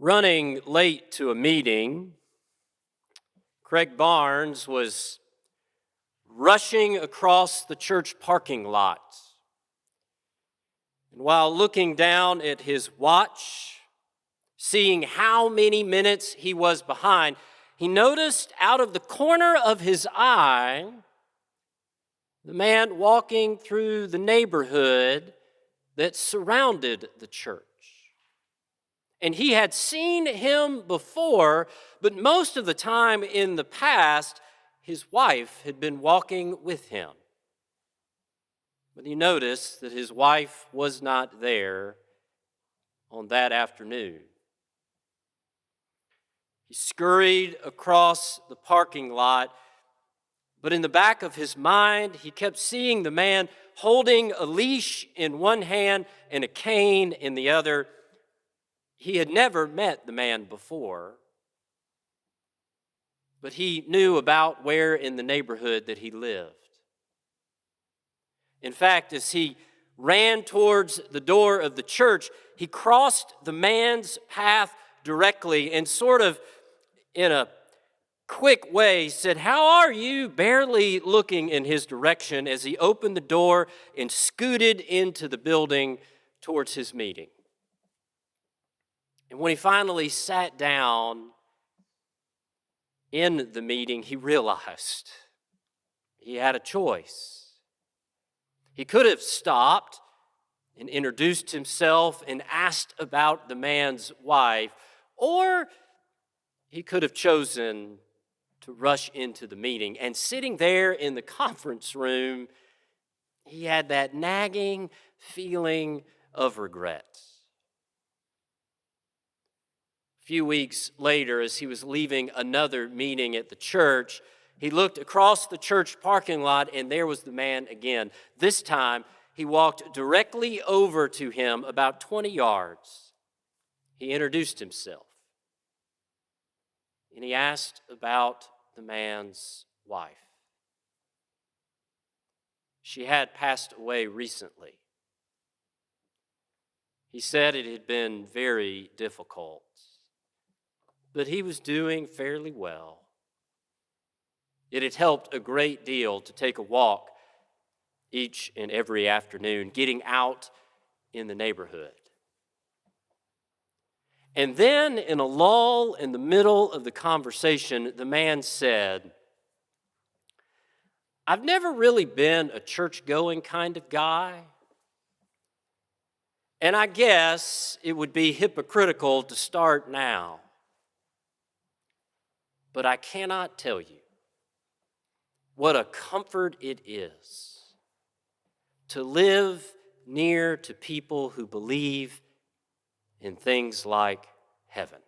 Running late to a meeting, Craig Barnes was rushing across the church parking lot. And while looking down at his watch, seeing how many minutes he was behind, he noticed out of the corner of his eye the man walking through the neighborhood that surrounded the church. And he had seen him before, but most of the time in the past, his wife had been walking with him. But he noticed that his wife was not there on that afternoon. He scurried across the parking lot, but in the back of his mind, he kept seeing the man holding a leash in one hand and a cane in the other. He had never met the man before, but he knew about where in the neighborhood that he lived. In fact, as he ran towards the door of the church, he crossed the man's path directly and sort of in a quick way said, "How are you?" barely looking in his direction as he opened the door and scooted into the building towards his meeting. And when he finally sat down in the meeting, he realized he had a choice. He could have stopped and introduced himself and asked about the man's wife, or he could have chosen to rush into the meeting. And sitting there in the conference room, he had that nagging feeling of regret. A few weeks later, as he was leaving another meeting at the church, he looked across the church parking lot, and there was the man again. This time, he walked directly over to him about 20 yards. He introduced himself, and he asked about the man's wife. She had passed away recently. He said it had been very difficult, but he was doing fairly well. It had helped a great deal to take a walk each and every afternoon, getting out in the neighborhood. And then, in a lull in the middle of the conversation, the man said, "I've never really been a church-going kind of guy, and I guess it would be hypocritical to start now. But I cannot tell you what a comfort it is to live near to people who believe in things like heaven."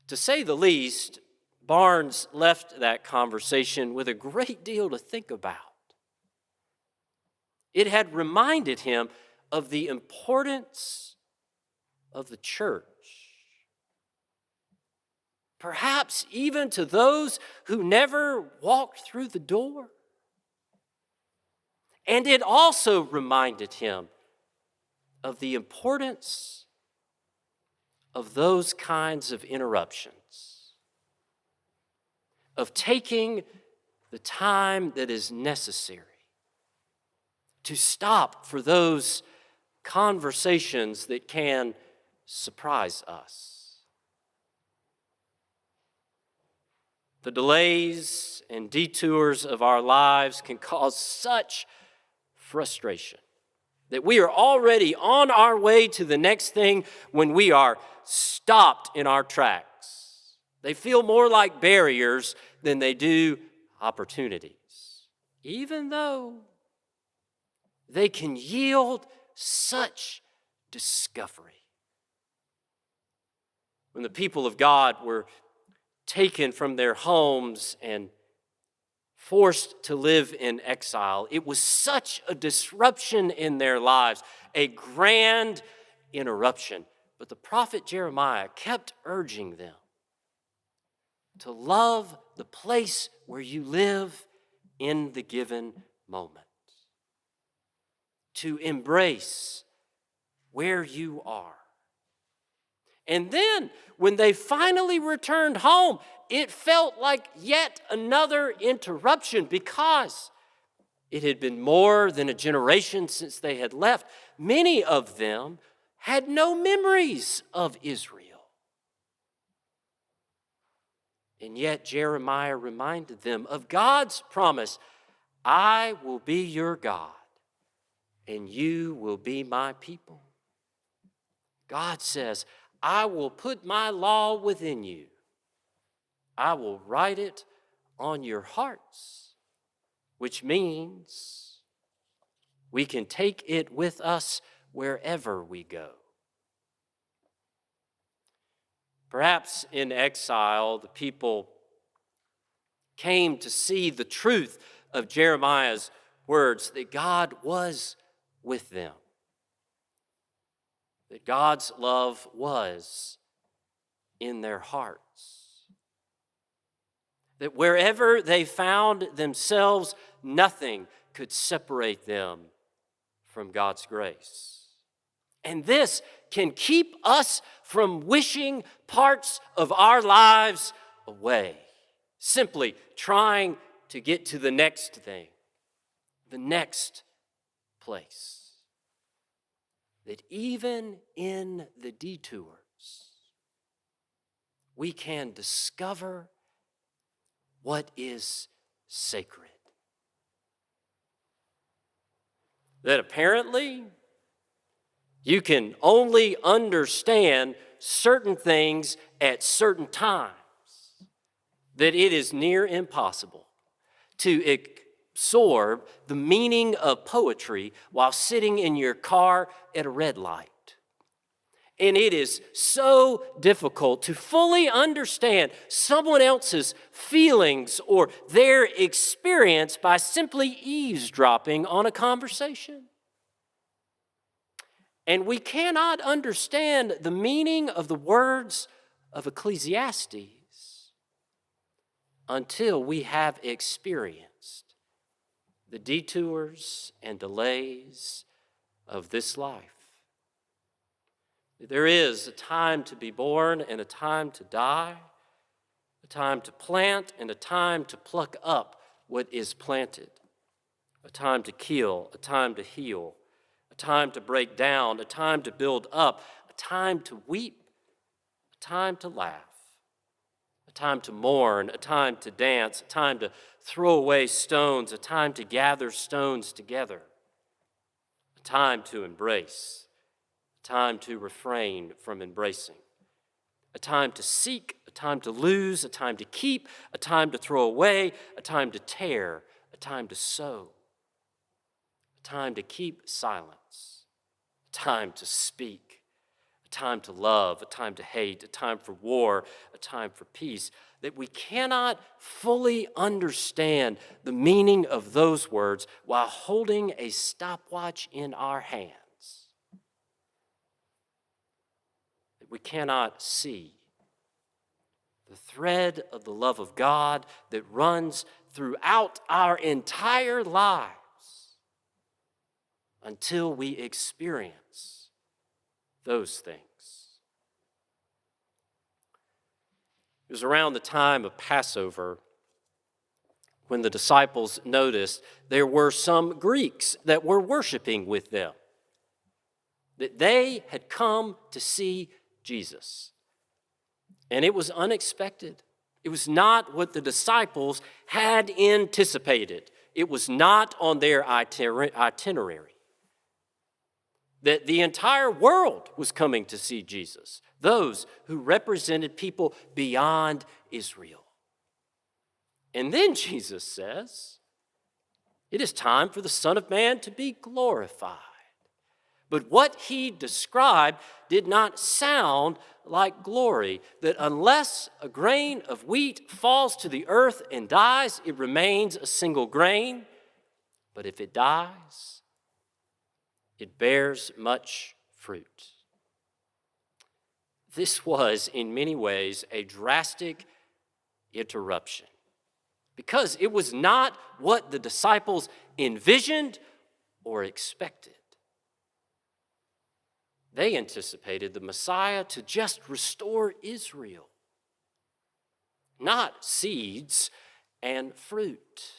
To say the least, Barnes left that conversation with a great deal to think about. It had reminded him of the importance of the church. Perhaps even to those who never walked through the door. And it also reminded him of the importance of those kinds of interruptions, of taking the time that is necessary to stop for those conversations that can surprise us. The delays and detours of our lives can cause such frustration that we are already on our way to the next thing when we are stopped in our tracks. They feel more like barriers than they do opportunities, even though they can yield such discovery. When the people of God were taken from their homes and forced to live in exile, it was such a disruption in their lives, a grand interruption. But the prophet Jeremiah kept urging them to love the place where you live in the given moment, to embrace where you are. And then, when they finally returned home, it felt like yet another interruption because it had been more than a generation since they had left. Many of them had no memories of Israel. And yet Jeremiah reminded them of God's promise, I will be your God, and you will be my people. God says, I will put my law within you. I will write it on your hearts, which means we can take it with us wherever we go. Perhaps in exile, the people came to see the truth of Jeremiah's words, that God was with them, that God's love was in their hearts, that wherever they found themselves, nothing could separate them from God's grace. And this can keep us from wishing parts of our lives away, simply trying to get to the next thing, the next place. That even in the detours, we can discover what is sacred. That apparently you can only understand certain things at certain times, that it is near impossible to absorb the meaning of poetry while sitting in your car at a red light. And it is so difficult to fully understand someone else's feelings or their experience by simply eavesdropping on a conversation. And we cannot understand the meaning of the words of Ecclesiastes until we have experienced the detours and delays of this life. There is a time to be born and a time to die, a time to plant and a time to pluck up what is planted, a time to kill, a time to heal, a time to break down, a time to build up, a time to weep, a time to laugh, a time to mourn, a time to dance, a time to throw away stones, a time to gather stones together, a time to embrace, a time to refrain from embracing, a time to seek, a time to lose, a time to keep, a time to throw away, a time to tear, a time to sow, a time to keep silence, a time to speak, a time to love, a time to hate, a time for war, a time for peace, that we cannot fully understand the meaning of those words while holding a stopwatch in our hands. That we cannot see the thread of the love of God that runs throughout our entire lives until we experience those things. It was around the time of Passover when the disciples noticed there were some Greeks that were worshiping with them, that they had come to see Jesus. And it was unexpected. It was not what the disciples had anticipated. It was not on their itinerary. That the entire world was coming to see Jesus, those who represented people beyond Israel. And then Jesus says, it is time for the Son of Man to be glorified. But what he described did not sound like glory, that unless a grain of wheat falls to the earth and dies, it remains a single grain. But if it dies, it bears much fruit. This was, in many ways, a drastic interruption because it was not what the disciples envisioned or expected. They anticipated the Messiah to just restore Israel, not seeds and fruit.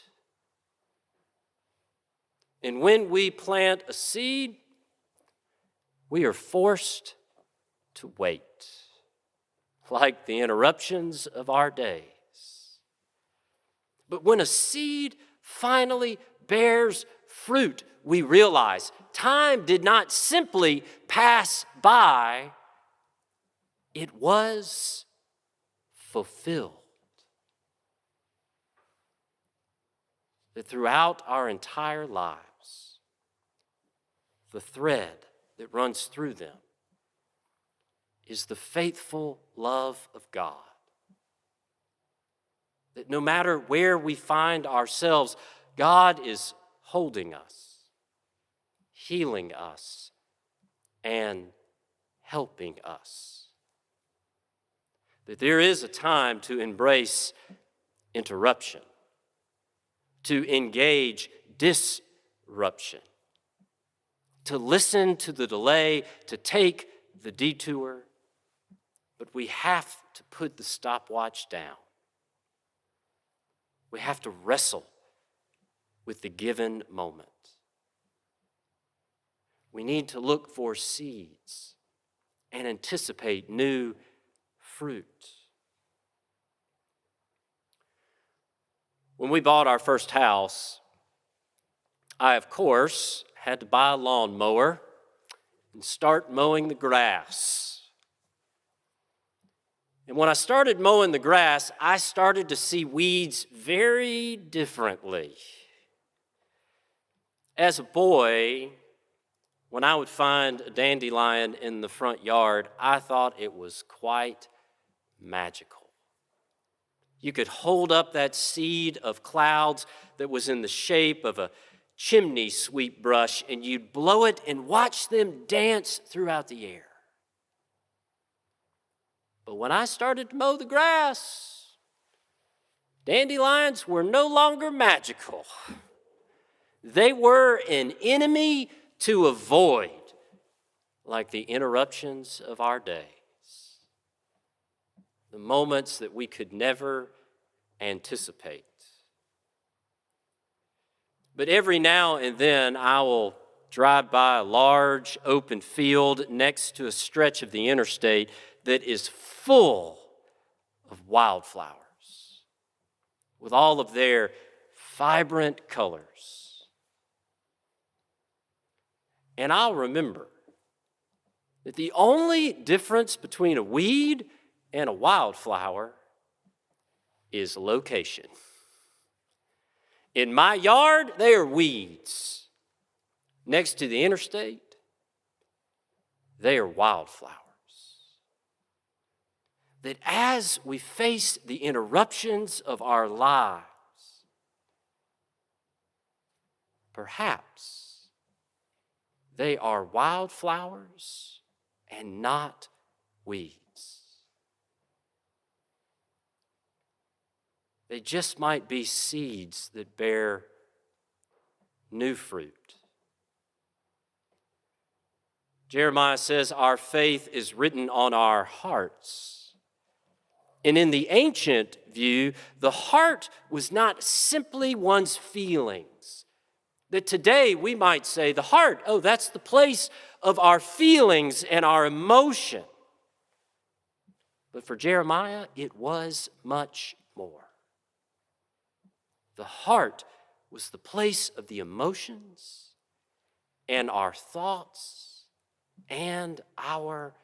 And when we plant a seed, we are forced to wait, like the interruptions of our days. But when a seed finally bears fruit, we realize time did not simply pass by, it was fulfilled. That throughout our entire lives, the thread that runs through them is the faithful love of God. That no matter where we find ourselves, God is holding us, healing us, and helping us. That there is a time to embrace interruption, to engage disruption, to listen to the delay, to take the detour, but we have to put the stopwatch down. We have to wrestle with the given moment. We need to look for seeds and anticipate new fruit. When we bought our first house, I, of course, had to buy a lawnmower and start mowing the grass. And when I started mowing the grass, I started to see weeds very differently. As a boy, when I would find a dandelion in the front yard, I thought it was quite magical. You could hold up that seed of clouds that was in the shape of a chimney sweep brush, and you'd blow it and watch them dance throughout the air. But when I started to mow the grass, dandelions were no longer magical. They were an enemy to avoid, like the interruptions of our days. The moments that we could never anticipate. But every now and then I will drive by a large open field next to a stretch of the interstate that is full of wildflowers with all of their vibrant colors. And I'll remember that the only difference between a weed and a wildflower is location. In my yard, they are weeds. Next to the interstate, they are wildflowers. That as we face the interruptions of our lives, perhaps they are wildflowers and not weeds. They just might be seeds that bear new fruit. Jeremiah says our faith is written on our hearts. And in the ancient view, the heart was not simply one's feelings. That today we might say the heart, oh, that's the place of our feelings and our emotion. But for Jeremiah, it was much more. The heart was the place of the emotions and our thoughts and our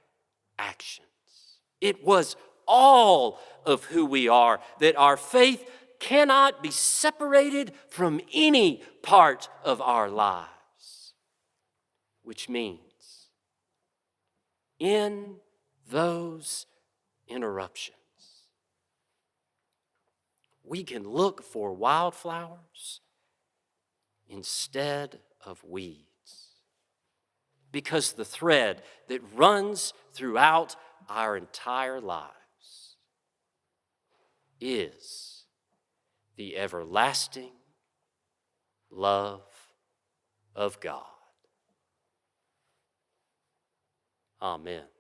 actions. It was all of who we are, that our faith cannot be separated from any part of our lives. Which means, in those interruptions, we can look for wildflowers instead of weeds. Because the thread that runs throughout our entire lives is the everlasting love of God. Amen.